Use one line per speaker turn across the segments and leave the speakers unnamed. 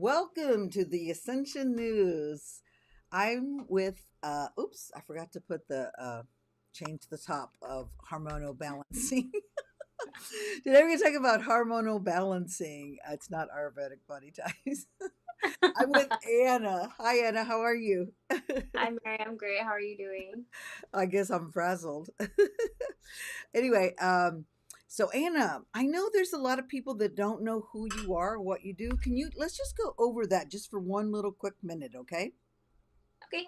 Welcome to the Ascension News. I'm with, oops, I forgot to put change the top of hormonal balancing. Today we're going to talk about hormonal balancing. It's not Ayurvedic body types. I'm with Anna. Hi, Anna. How are you?
Hi, Mary. I'm great. How are you doing?
I guess I'm frazzled. Anyway, so Anna, I know there's a lot of people that don't know who you are, what you do. Let's just go over that just for one little quick minute, okay?
Okay.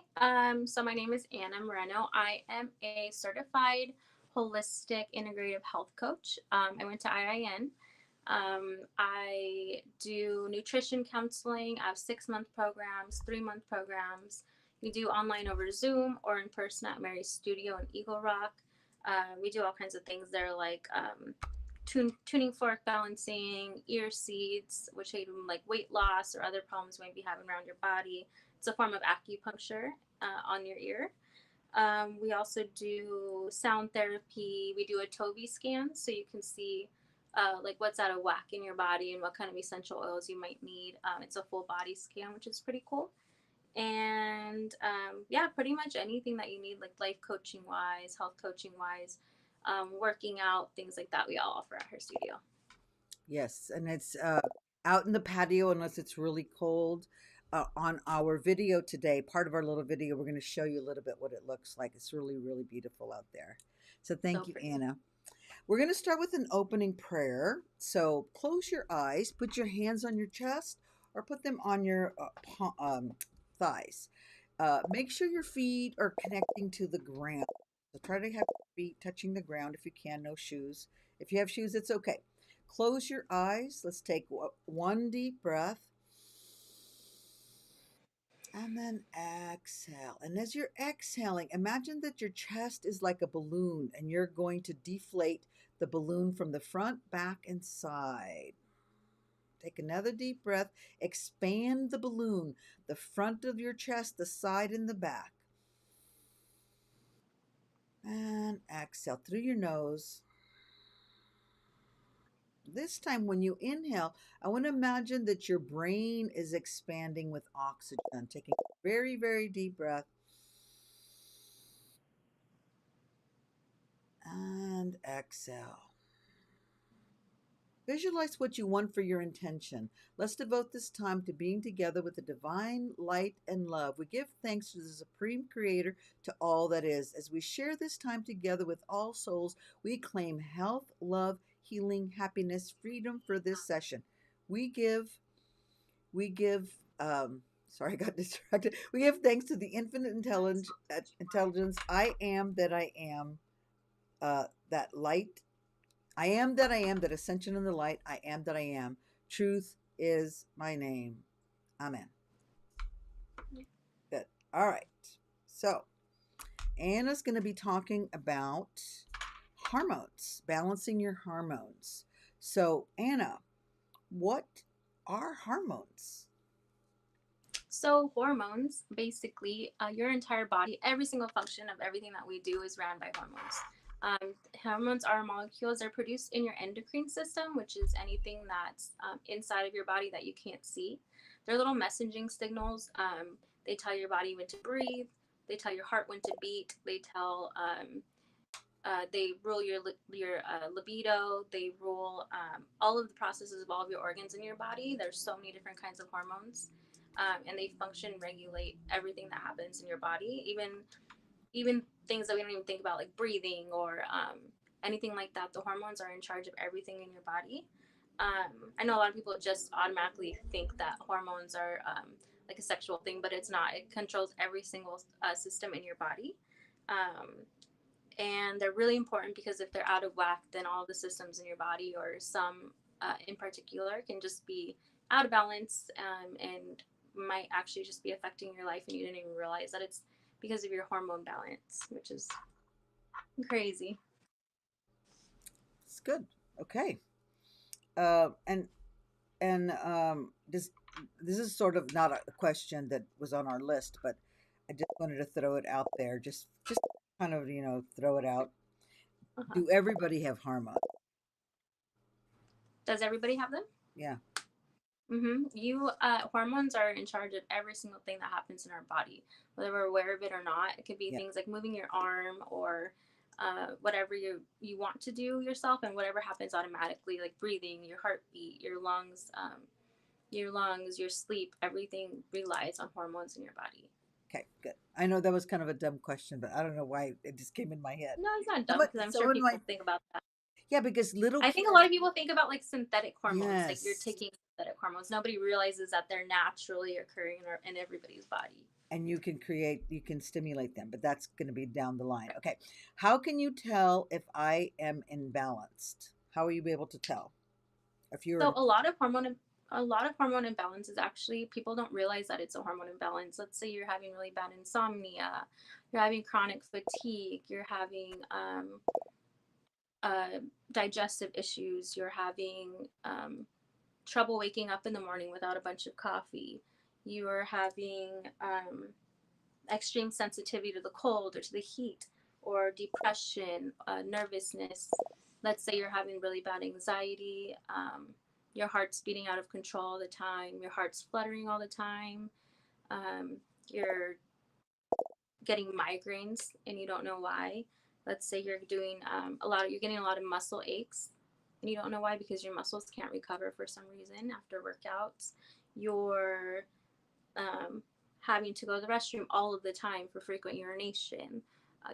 So my name is Anna Moreno. I am a certified holistic integrative health coach. I went to IIN. I do nutrition counseling. I have 6-month programs, 3-month programs. We do online over Zoom or in person at Mary's Studio in Eagle Rock. We do all kinds of things there, like tuning fork balancing, ear seeds, which aid in like weight loss or other problems you might be having around your body. It's a form of acupuncture on your ear. We also do sound therapy. We do a Toby scan so you can see like what's out of whack in your body and what kind of essential oils you might need. It's a full body scan, which is pretty cool. And yeah, pretty much anything that you need, like life coaching wise, health coaching wise, working out, things like that, we all offer at her studio.
Yes, and it's out in the patio unless it's really cold. On our video today, part of our little video, we're going to show you a little bit what it looks like. It's really, really beautiful out there. So
So
thank you,
pretty.
Anna. We're going to start with an opening prayer. So close your eyes, put your hands on your chest, or put them on your thighs. Make sure your feet are connecting to the ground. So try to have your feet touching the ground if you can, no shoes. If you have shoes, it's okay. Close your eyes. Let's take one deep breath. And then exhale. And as you're exhaling, imagine that your chest is like a balloon and you're going to deflate the balloon from the front, back, and side. Take another deep breath. Expand the balloon, the front of your chest, the side, and the back. And exhale through your nose. This time, when you inhale, I want to imagine that your brain is expanding with oxygen. Taking a very, very deep breath. And exhale. Visualize what you want for your intention. Let's devote this time to being together with the divine light and love. We give thanks to the Supreme Creator, to all that is. As we share this time together with all souls, we claim health, love, healing, happiness, freedom for this session. We give, we give, sorry, I got distracted. We give thanks to the infinite intelligence. I am that I am, that light. I am that I am, that ascension in the light. I am that I am. Truth is my name. Amen. Good. All right. So, Anna's going to be talking about hormones, balancing your hormones. So, Anna, what are hormones?
So hormones, basically, your entire body, every single function of everything that we do is ran by hormones. Hormones are molecules that are produced in your endocrine system, which is anything that's inside of your body that you can't see. They're little messaging signals. They tell your body when to breathe. They tell your heart when to beat. They rule your libido. They rule all of the processes of all of your organs in your body. There's so many different kinds of hormones, and they function, regulate everything that happens in your body, even things that we don't even think about, like breathing or anything like that. The hormones are in charge of everything in your body. I know a lot of people just automatically think that hormones are like a sexual thing, but it's not. It controls every single system in your body. Um, and they're really important because if they're out of whack, then all the systems in your body, or some in particular, can just be out of balance, and might actually just be affecting your life, and you didn't even realize that it's because of your hormone balance, which is crazy.
It's good. Okay. Uh, and this is sort of not a question that was on our list, but I just wanted to throw it out there. Just kind of throw it out.
Uh-huh.
Do everybody have hormones?
Does everybody have them?
Yeah.
You hormones are in charge of every single thing that happens in our body, whether we're aware of it or not. It could be
Yeah.
things like moving your arm or whatever you want to do yourself, and whatever happens automatically, like breathing, your heartbeat, your lungs, your sleep. Everything relies on hormones in your body.
Okay, good. I know that was kind of a dumb question, but I don't know why it just came in my head.
No, it's not
Some
dumb
of,
because I'm sure
some of my
people think about that.
yeah, because little
I think a
kids.
lot of people think about like synthetic hormones, like you're
Yes,
taking synthetic hormones. Nobody realizes that they're naturally occurring in everybody's body.
and you can stimulate them, but that's going to be down the line. Okay, how can you tell if I am imbalanced? How will you be able to tell if you're?
So a lot of hormone imbalance is actually, people don't realize that it's a hormone imbalance. Let's say you're having really bad insomnia, you're having chronic fatigue, you're having uh, digestive issues, you're having trouble waking up in the morning without a bunch of coffee, you are having extreme sensitivity to the cold or to the heat, or depression, nervousness. Let's say you're having really bad anxiety, your heart's beating out of control all the time, your heart's fluttering all the time, you're getting migraines and you don't know why. Let's say you're doing you're getting a lot of muscle aches and you don't know why because your muscles can't recover for some reason after workouts. You're um, having to go to the restroom all of the time for frequent urination.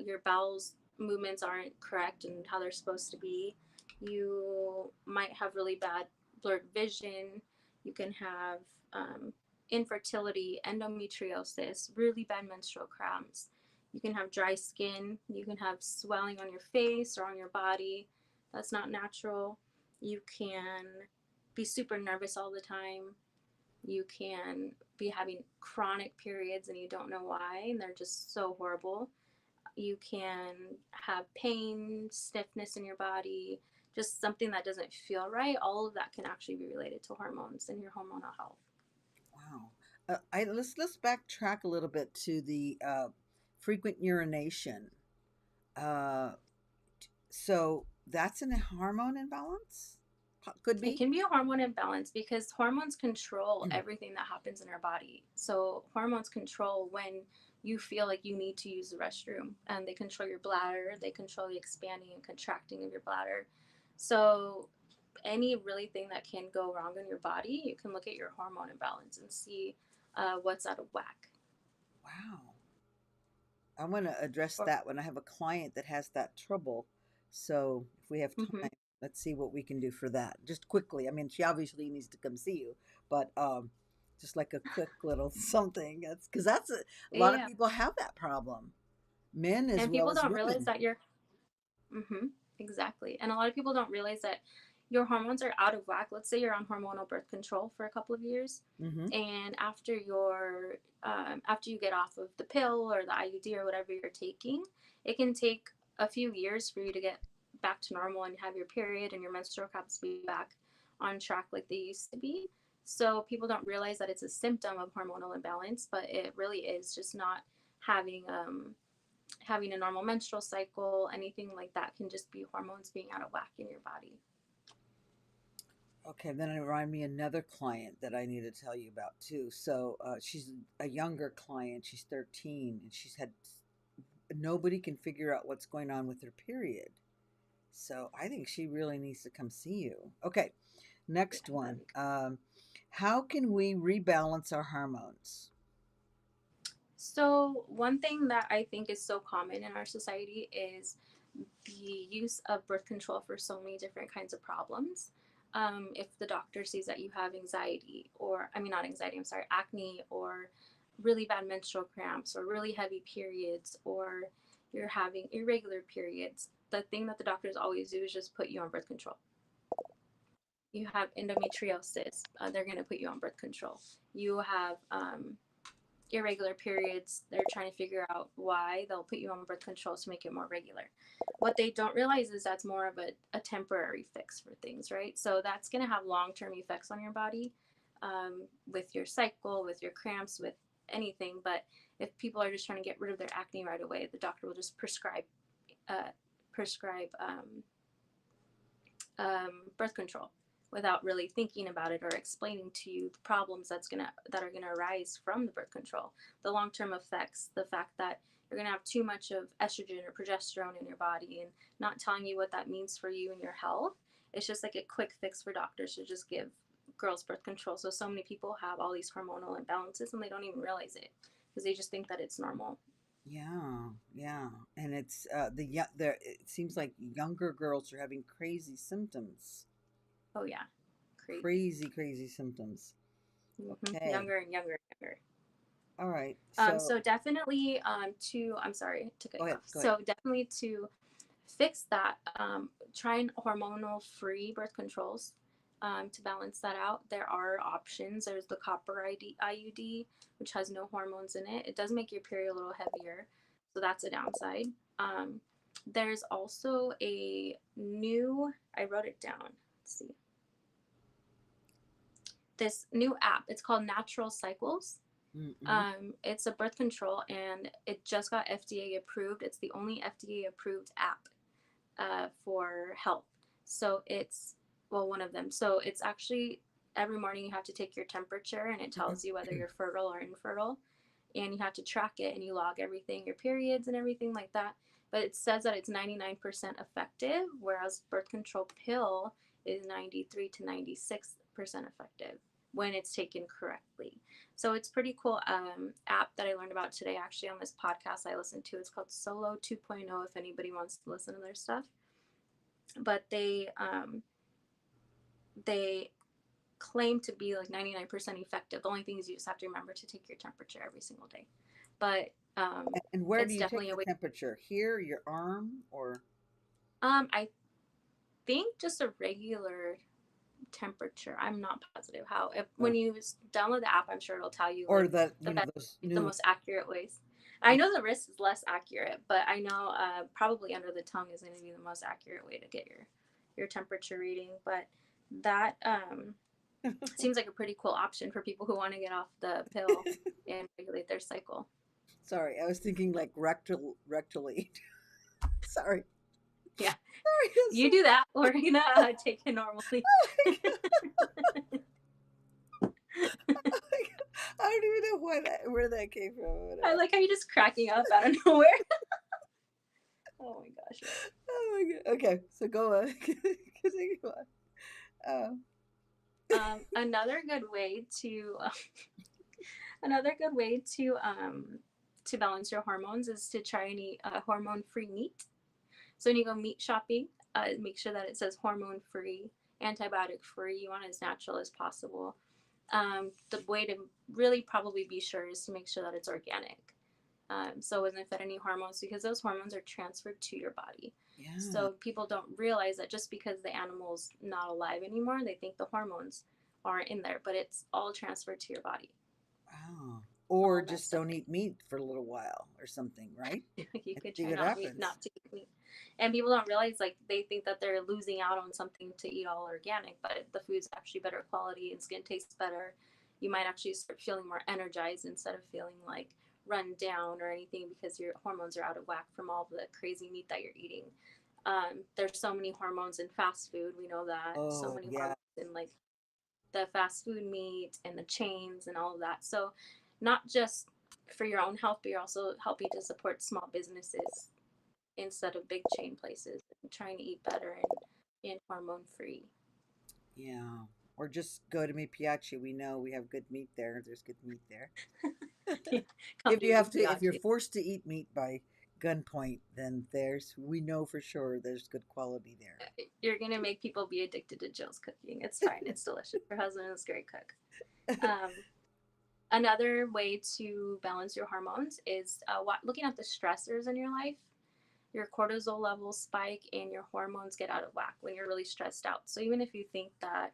Your bowels movements aren't correct and how they're supposed to be. You might have really bad blurred vision. You can have infertility, endometriosis, really bad menstrual cramps. You can have dry skin. You can have swelling on your face or on your body. That's not natural. You can be super nervous all the time. You can be having chronic periods and you don't know why, and they're just so horrible. You can have pain, stiffness in your body, just something that doesn't feel right. All of that can actually be related to hormones and your hormonal health.
Wow. I let's backtrack a little bit to the frequent urination. Uh, so that's a hormone imbalance. Could
It
be.
can be a hormone imbalance because hormones control everything that happens in our body. So hormones control when you feel like you need to use the restroom, and they control your bladder, they control the expanding and contracting of your bladder. So any really thing that can go wrong in your body, you can look at your hormone imbalance and see what's out of whack.
Wow. I want to address
Or,
that when I have a client that has that trouble. So if we have
mm-hmm.
time, let's see what we can do for that. Just quickly. I mean, she obviously needs to come see you, but just like a quick little something. That's because a lot of
Yeah,
people have that problem, men as
and
well
people
as
don't realize
women.
that you're Mm-hmm. Exactly. And a lot of people don't realize that your hormones are out of whack. Let's say you're on hormonal birth control for a couple of years,
Mm-hmm.
and after you get off of the pill or the IUD or whatever you're taking, it can take a few years for you to get back to normal and have your period and your menstrual cups be back on track like they used to be. So people don't realize that it's a symptom of hormonal imbalance, but it really is just not having having a normal menstrual cycle, anything like that can just be hormones being out of whack in your body.
Okay, then it reminded me another client that I need to tell you about too. So she's a younger client. She's 13, and she's had nobody can figure out what's going on with her period. So I think she really needs to come see you. Okay,
Yeah,
next
that'd
one.
be good.
How can we rebalance our hormones?
So one thing that I think is so common in our society is the use of birth control for so many different kinds of problems. If the doctor sees that you have anxiety, or I mean, not anxiety, I'm sorry, acne, or really bad menstrual cramps, or really heavy periods, or you're having irregular periods, the thing that the doctors always do is just put you on birth control. You have endometriosis, they're going to put you on birth control. You have irregular periods, they're trying to figure out why, they'll put you on birth control to make it more regular. What they don't realize is that's more of a temporary fix for things, right? So that's going to have long-term effects on your body, with your cycle, with your cramps, with anything. But if people are just trying to get rid of their acne right away, the doctor will just uh, prescribe birth control. without really thinking about it or explaining to you the problems that are gonna arise from the birth control, the long-term effects, the fact that you're gonna have too much of estrogen or progesterone in your body, and not telling you what that means for you and your health. It's just like a quick fix for doctors to just give girls birth control. So many people have all these hormonal imbalances and they don't even realize it because they just think that it's normal.
Yeah, yeah, and it's it seems like younger girls are having crazy symptoms.
Oh yeah, crazy.
Crazy symptoms. Okay.
Younger and younger and younger.
All right. So
So definitely to I'm sorry to cut
go
you
ahead.
off.
Go ahead.
So definitely to fix that, try hormonal free birth controls to balance that out. There are options. There's the copper IUD, which has no hormones in it. It does make your period a little heavier, so that's a downside. Um, there's also a new, I wrote it down. Let's see. This new app. It's called Natural Cycles.
Mm-hmm.
It's a birth control and it just got FDA approved. It's the only FDA approved app for health. So it's, well, one of them. So it's actually every morning you have to take your temperature and it tells you whether you're fertile or infertile. And you have to track it and you log everything, your periods and everything like that. But it says that it's 99% effective, whereas birth control pill is 93 to 96% effective when it's taken correctly. So it's pretty cool app that I learned about today actually on this podcast I listened to. It's called Solo 2.0 if anybody wants to listen to their stuff. But they claim to be like 99% effective. The only thing is you just have to remember to take your temperature every single day. But
And where do
it's
you take
definitely a
the
way.
temperature? Here, your arm, or
I think just a regular temperature. I'm not positive how. If
uh,
when you download the app, I'm sure it'll tell you
or
like
the
the best,
those
the
new.
most accurate ways. I know the wrist is less accurate, but I know probably under the tongue is going to be the most accurate way to get your temperature reading. But that seems like a pretty cool option for people who want to get off the pill and regulate their cycle.
Sorry, I was thinking like rectally. Sorry.
Yeah,
Sorry.
you do that. We're gonna take it normally.
I don't even know where that came from.
I like how you're just cracking up out of nowhere. Oh my gosh.
Oh my god. Okay, so go on. Continue on.
Another good way to another good way to balance your hormones is to try and eat hormone-free meat. So when you go meat shopping, make sure that it says hormone-free, antibiotic-free. You want it as natural as possible. The way to really probably be sure is to make sure that it's organic. So it wasn't fed any hormones because those hormones are transferred to your body.
Yeah.
So people don't realize that just because the animal's not alive anymore, they think the hormones aren't in there, but it's all transferred to your body.
Wow. Or
All that
just
stuff.
don't eat meat for a little while or something, right?
You
And
could
see
try
what happens.
not to eat meat. And people don't realize like they think that they're losing out on something to eat all organic, but the food's actually better quality and skin tastes better. You might actually start feeling more energized instead of feeling like run down or anything because your hormones are out of whack from all the crazy meat that you're eating. There's so many hormones in fast food. We know that. So
Oh,
many
yeah.
hormones in like the fast food meat and the chains and all of that. So not just for your own health, but you're also helping to support small businesses instead of big chain places and trying to eat better and hormone free.
Yeah. Or just go to Piace. We know we have good meat there. There's good meat there.
Come
If
to
you
me,
have to, if you're
Piachi.
forced to eat meat by gunpoint, then we know for sure there's good quality there.
You're gonna make people be addicted to Jill's cooking. It's fine. It's delicious. Her husband is a great cook. Um, Another way to balance your hormones is looking at the stressors in your life. Your cortisol levels spike and your hormones get out of whack when you're really stressed out. So even if you think that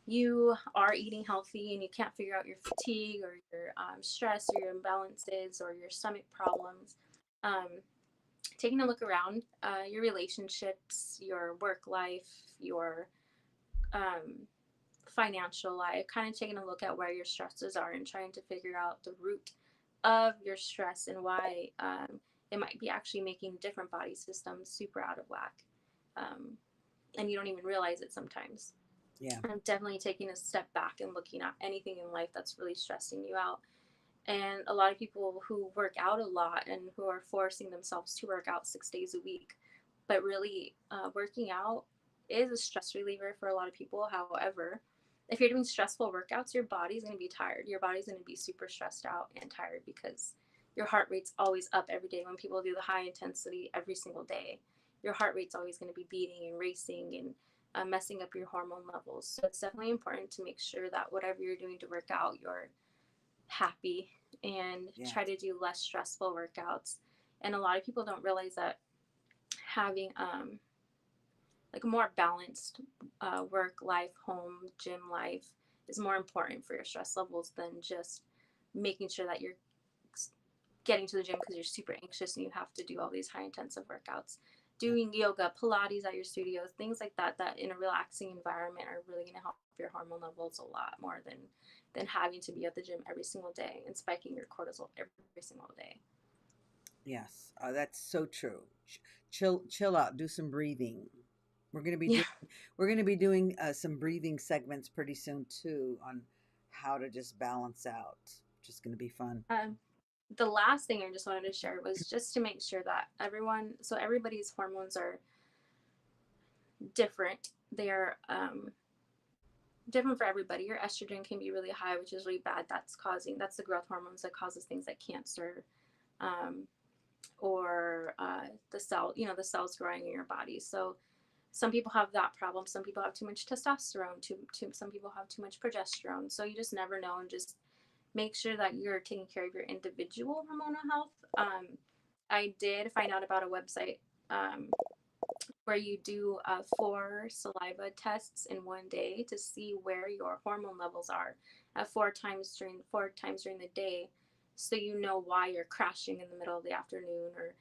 you are eating healthy and you can't figure out your fatigue or your stress or your imbalances or your stomach problems, um, taking a look around your relationships, your work life, your um, financial life, kind of taking a look at where your stresses are and trying to figure out the root of your stress and why it might be actually making different body systems super out of whack. Um, and you don't even realize it sometimes.
Yeah.
And definitely taking a step back and looking at anything in life that's really stressing you out. And a lot of people who work out a lot and who are forcing themselves to work out 6 days a week, but really working out is a stress reliever for a lot of people. However, if you're doing stressful workouts, your body's going to be tired. Your body's going to be super stressed out and tired because your heart rate's always up every day. When people do the high intensity every single day, your heart rate's always going to be beating and racing and messing up your hormone levels. So it's definitely important to make sure that whatever you're doing to work out, you're happy and
Yeah.
try to do less stressful workouts. And a lot of people don't realize that having like a more balanced work life, home, gym life is more important for your stress levels than just making sure that you're getting to the gym because you're super anxious and you have to do all these high intensive workouts. Doing yoga, Pilates at your studio, things like that, that in a relaxing environment are really going to help your hormone levels a lot more than having to be at the gym every single day and spiking your cortisol every single day.
Yes, that's so true. Chill out. Do some breathing. We're gonna be
Yeah.
doing we're gonna be doing some breathing segments pretty soon too on how to just balance out. Which is gonna be fun.
The last thing I just wanted to share was just to make sure that everybody's hormones are different. They're different for everybody. Your estrogen can be really high, which is really bad. That's the growth hormones that causes things like cancer, um, or the cells growing in your body. So some people have that problem. Some people have too much testosterone. Some people have too much progesterone. So you just never know, and just make sure that you're taking care of your individual hormonal health. I did find out about a website um, where you do 4 saliva tests in one day to see where your hormone levels are at 4 times during the day, so you know why you're crashing in the middle of the afternoon. Or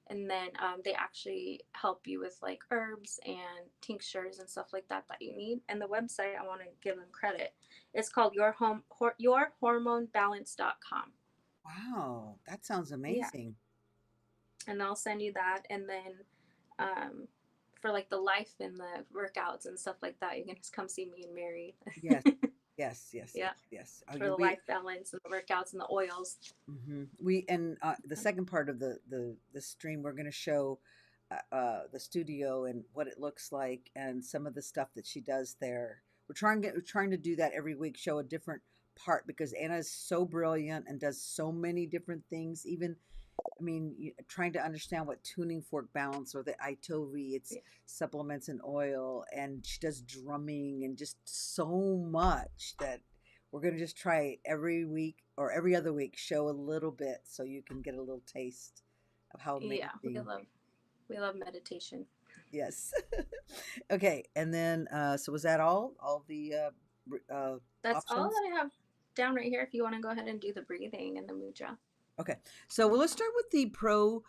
and then they actually help you with like herbs and tinctures and stuff like that you need. And the website, I want to give them credit, it's called yourhormonebalance.com.
Wow, that sounds
Yeah,
amazing.
and they'll send you that. And then um, for like the life and the workouts and stuff like that, you can just come see me and Mary.
Yes, yes, yes, yes,
Yeah,
yes. Oh,
for
you'll
the
be.
life balance and the workouts and the oils.
We and the second part of the stream, we're going to show the studio and what it looks like and some of the stuff that she does there. We're trying to do that every week, show a different part because Anna is so brilliant and does so many different things. Even I mean, trying to understand what tuning fork balance or the Itovi, it's
Yeah.
supplements and oil, and she does drumming and just so much that we're going to just try every week or every other week, show a little bit so you can get a little taste of how
Yeah,
amazing.
we love meditation.
Yes. Okay. And then, so was that all the
That's all
options?
that I have down right here. If you want to go ahead and do the breathing and the mudra.
Okay, so well, let's start with the Pro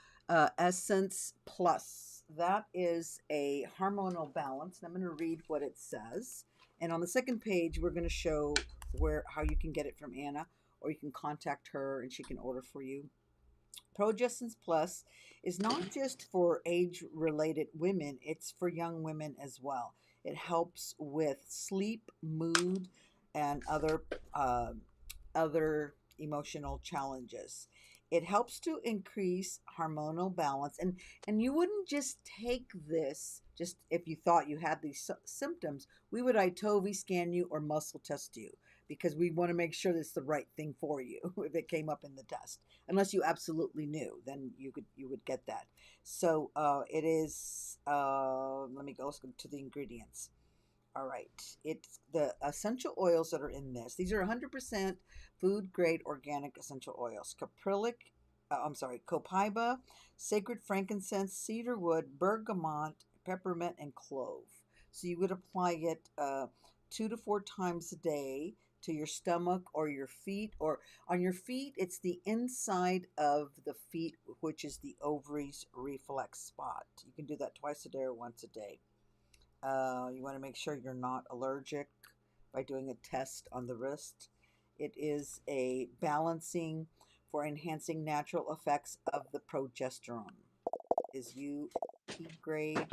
Essence Plus. That is a hormonal balance. And I'm going to read what it says. And on the second page, we're going to show where how you can get it from Anna, or you can contact her and she can order for you. Pro Essence Plus is not just for age-related women; it's for young women as well. It helps with sleep, mood, and uh, other emotional challenges. It helps to increase hormonal balance, and you wouldn't just take this just if you thought you had these symptoms. We would ITOV scan you or muscle test you because we want to make sure that's the right thing for you if it came up in the test. Unless you absolutely knew, then you would get that. So it is. Let me go. Let's go to the ingredients. All right. It's the essential oils that are in this. These are 100% food grade organic essential oils. Copaiba, sacred frankincense, cedarwood, bergamot, peppermint, and clove. So you would apply it 2 to 4 times a day to your stomach or your feet. Or on your feet, it's the inside of the feet, which is the ovaries reflex spot. You can do that twice a day or once a day. You want to make sure you're not allergic by doing a test on the wrist. It is a balancing for enhancing natural effects of the progesterone. Is UP grade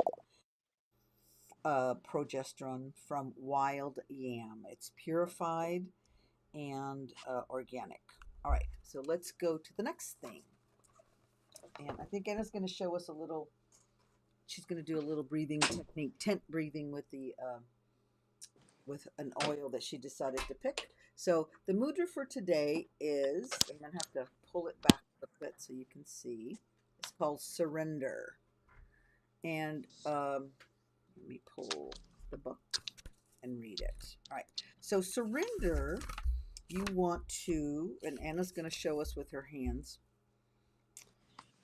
progesterone from wild yam. It's purified and organic. All right, so let's go to the next thing. And I think Anna's going to show us a little, she's going to do a little breathing technique, tent breathing with an oil that she decided to pick. So the mudra for today is, I'm going to have to pull it back a bit so you can see. It's called surrender. And let me pull the book and read it. All right. So surrender, you want to, and Anna's going to show us with her hands.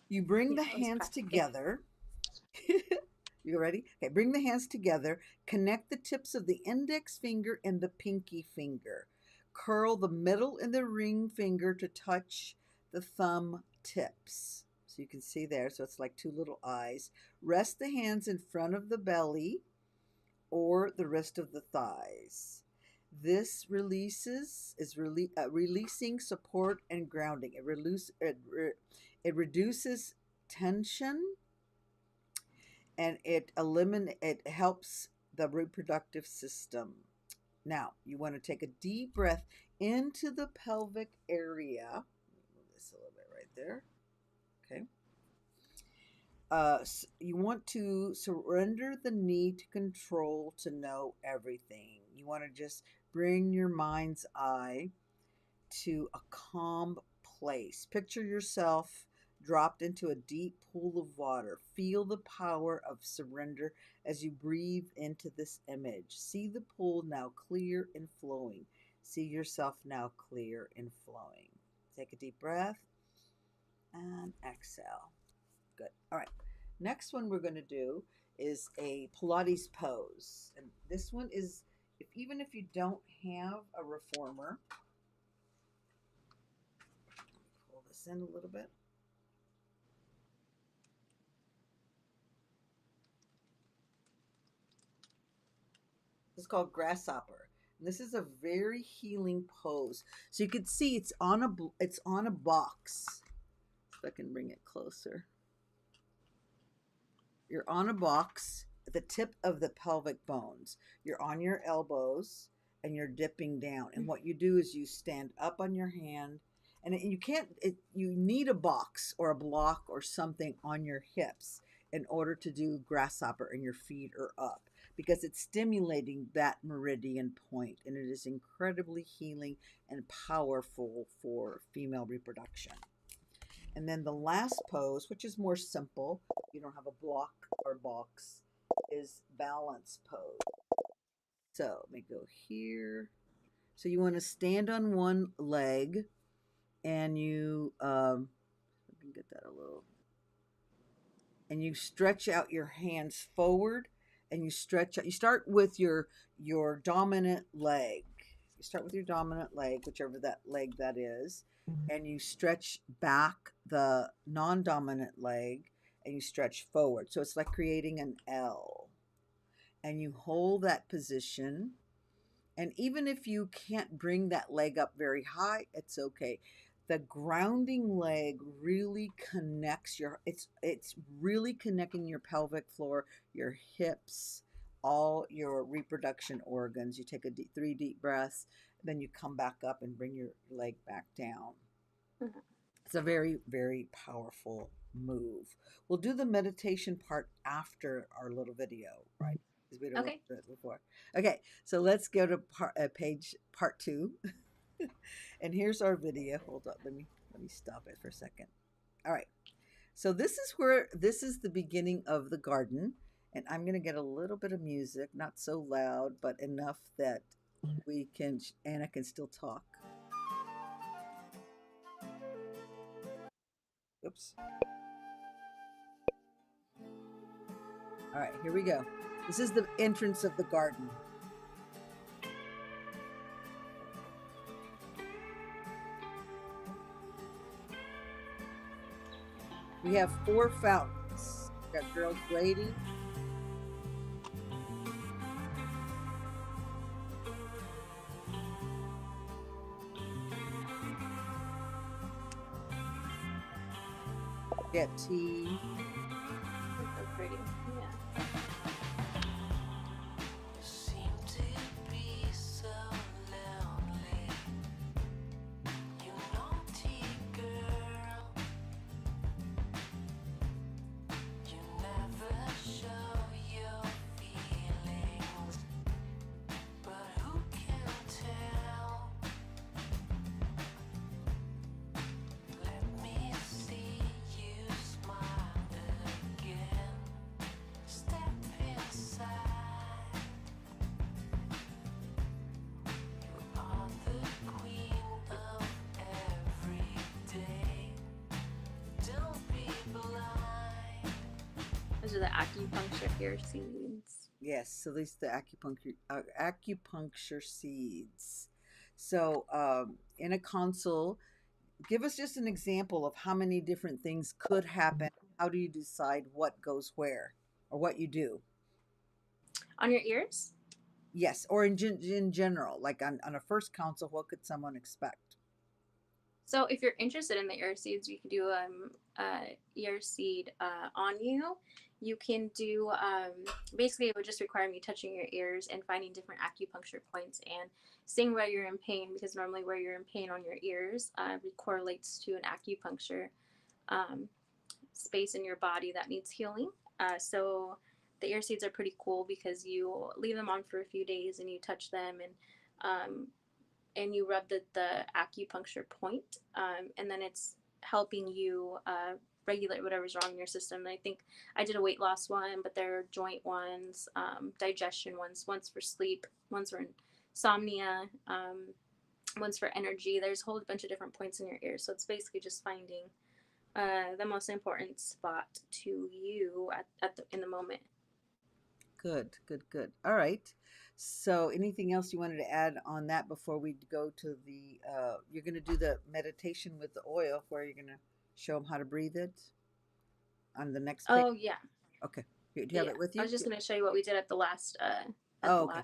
You bring the hands together. You ready? Okay, bring the hands together. Connect the tips of the index finger and the pinky finger. Curl the middle and the ring finger to touch the thumb tips. So you can see there, so it's like two little eyes. Rest the hands in front of the belly or the rest of the thighs. This releasing support and grounding. It reduces tension, and it helps the reproductive system. Now, you want to take a deep breath into the pelvic area. Let me move this a little bit right there. Okay. You want to surrender the need to control, to know everything. You want to just bring your mind's eye to a calm place. Picture yourself dropped into a deep pool of water. Feel the power of surrender as you breathe into this image. See the pool now clear and flowing. See yourself now clear and flowing. Take a deep breath and exhale. Good. All right. Next one we're going to do is a Pilates pose. And this one is, even if you don't have a reformer, pull this in a little bit. It's called grasshopper. And this is a very healing pose. So you can see it's on a box. If I can bring it closer. You're on a box at the tip of the pelvic bones. You're on your elbows and you're dipping down. And what you do is you stand up on your hand, and you need a box or a block or something on your hips in order to do grasshopper, and your feet are up, because it's stimulating that meridian point, and it is incredibly healing and powerful for female reproduction. And then the last pose, which is more simple, you don't have a block or box, is balance pose. So let me go here. So you want to stand on one leg, and you I can get that a little, and you stretch out your hands forward, and you stretch out. You start with your dominant leg. You start with your dominant leg, whichever that leg that is, and you stretch back the non-dominant leg, and you stretch forward. So it's like creating an L. And you hold that position. And even if you can't bring that leg up very high, it's okay. The grounding leg really connects it's really connecting your pelvic floor, your hips, all your reproduction organs. You take 3 deep breaths, then you come back up and bring your leg back down. Mm-hmm. It's a very, very powerful move. We'll do the meditation part after our little video, right? Because we don't want to do it before. Okay, so let's go to part 2. And here's our video. Hold up, let me stop it for a second. All right, so this is the beginning of the garden, and I'm going to get a little bit of music, not so loud, but enough that Anna can still talk. Oops. All right, here we go. This is the entrance of the garden. We have 4 fountains. We've got Girls Lady. Get tea.
So pretty. Yeah. These are the acupuncture ear seeds.
Yes, so these are the acupuncture seeds. So in a console, give us just an example of how many different things could happen. How do you decide what goes where or what you do?
On your ears?
Yes, or in general, like on a first console, what could someone expect?
So if you're interested in the ear seeds, you can do ear seed on you. You can do basically it would just require me touching your ears and finding different acupuncture points and seeing where you're in pain, because normally where you're in pain on your ears correlates to an acupuncture um, space in your body that needs healing. So the ear seeds are pretty cool because you leave them on for a few days and you touch them um, and you rub the acupuncture point, and then it's helping you regulate whatever's wrong in your system. And I think I did a weight loss one, but there are joint ones, digestion ones for sleep, ones for insomnia, ones for energy. There's a whole bunch of different points in your ears. So it's basically just finding the most important spot to you in the moment.
Good, good, good. All right. So, anything else you wanted to add on that before we go to the? You're going to do the meditation with the oil, where you're going to show them how to breathe it on the next page.
Oh yeah,
Okay. Do you have
yeah.
it with
I
you?
was just going to show you what we did at the last
Oh, okay.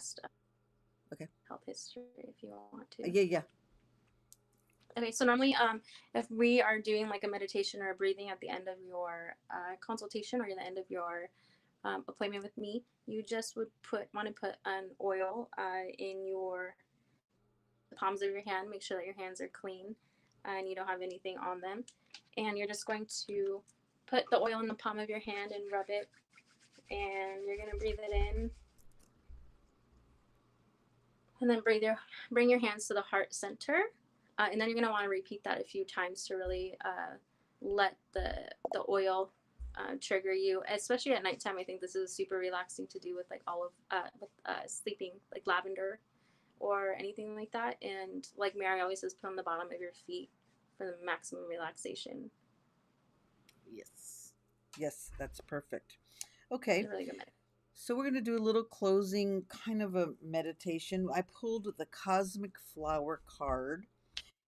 Okay.
health history if you want to.
Yeah, yeah.
Okay, so normally, if we are doing like a meditation or a breathing at the end of your consultation or at the end of your appointment with me, you just would want to put an oil in your palms of your hand. Make sure that your hands are clean and you don't have anything on them. And you're just going to put the oil in the palm of your hand and rub it. And you're going to breathe it in. And then bring your hands to the heart center. And then you're going to want to repeat that a few times to really let the oil trigger you, especially at nighttime. I think this is super relaxing to do with like all of sleeping, like lavender or anything like that. And like Mary always says, put on the bottom of your feet for the maximum relaxation.
Yes. Yes, that's perfect. Okay.
It's a really good meditation.
So we're going to do a little closing kind of a meditation. I pulled the Cosmic Flower card.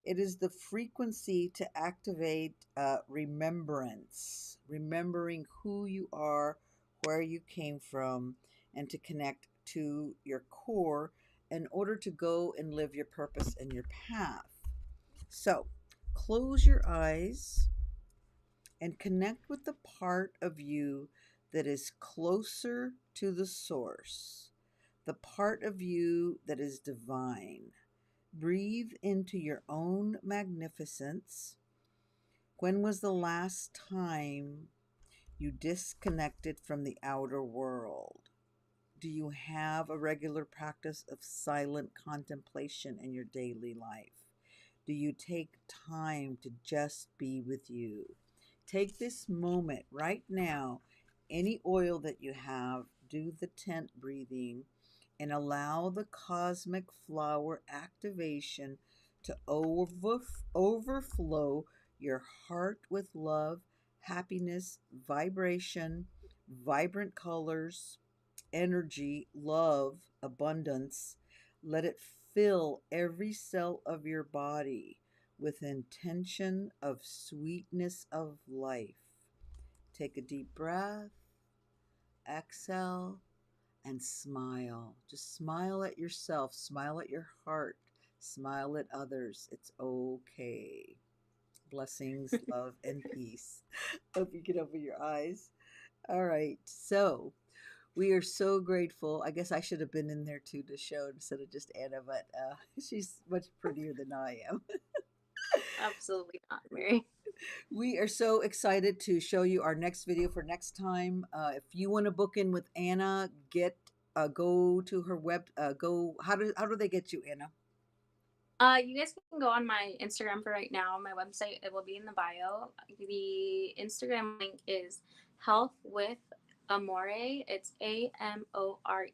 It is the frequency to activate remembrance, remembering who you are, where you came from, and to connect to your core in order to go and live your purpose and your path. So close your eyes and connect with the part of you that is closer to the source, the part of you that is divine. Breathe into your own magnificence. When was the last time you disconnected from the outer world? Do you have a regular practice of silent contemplation in your daily life? Do you take time to just be with you? Take this moment right now, any oil that you have, do the tent breathing, and allow the cosmic flower activation to overflow your heart with love, happiness, vibration, vibrant colors, energy, love, abundance. Let it fill every cell of your body with intention of sweetness of life. Take a deep breath, exhale, and smile. Just smile at yourself, smile at your heart, smile at others. It's okay. Blessings, love, and peace. Hope you can open your eyes. All right. So we are so grateful. I guess I should have been in there too to show instead of just Anna, but she's much prettier than I am.
Absolutely not, Mary.
We are so excited to show you our next video for next time. If you want to book in with Anna, go to her web. Go. How do they get you, Anna?
You guys can go on my Instagram for right now. My website, it will be in the bio. The Instagram link is Health with Amore. It's AMORE.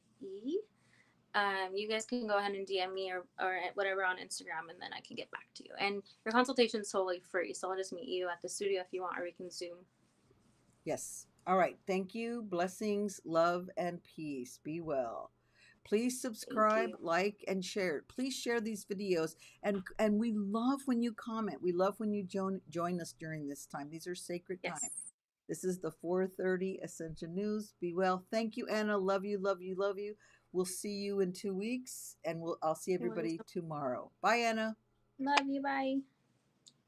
You guys can go ahead and DM me or whatever on Instagram, and then I can get back to you. And your consultation is totally free, so I'll just meet you at the studio if you want, or we can Zoom.
Yes. All right. Thank you. Blessings, love, and peace. Be well. Please
Thank
subscribe,
you.
like, and share. Please share these videos, and we love when you comment. We love when you join us during this time. These are sacred
Yes.
times. This is the 4:30 Ascension News. Be well. Thank you, Anna. Love you, love you, love you. We'll see you in 2 weeks, and I'll see everybody tomorrow. Bye, Anna.
Love you. Bye.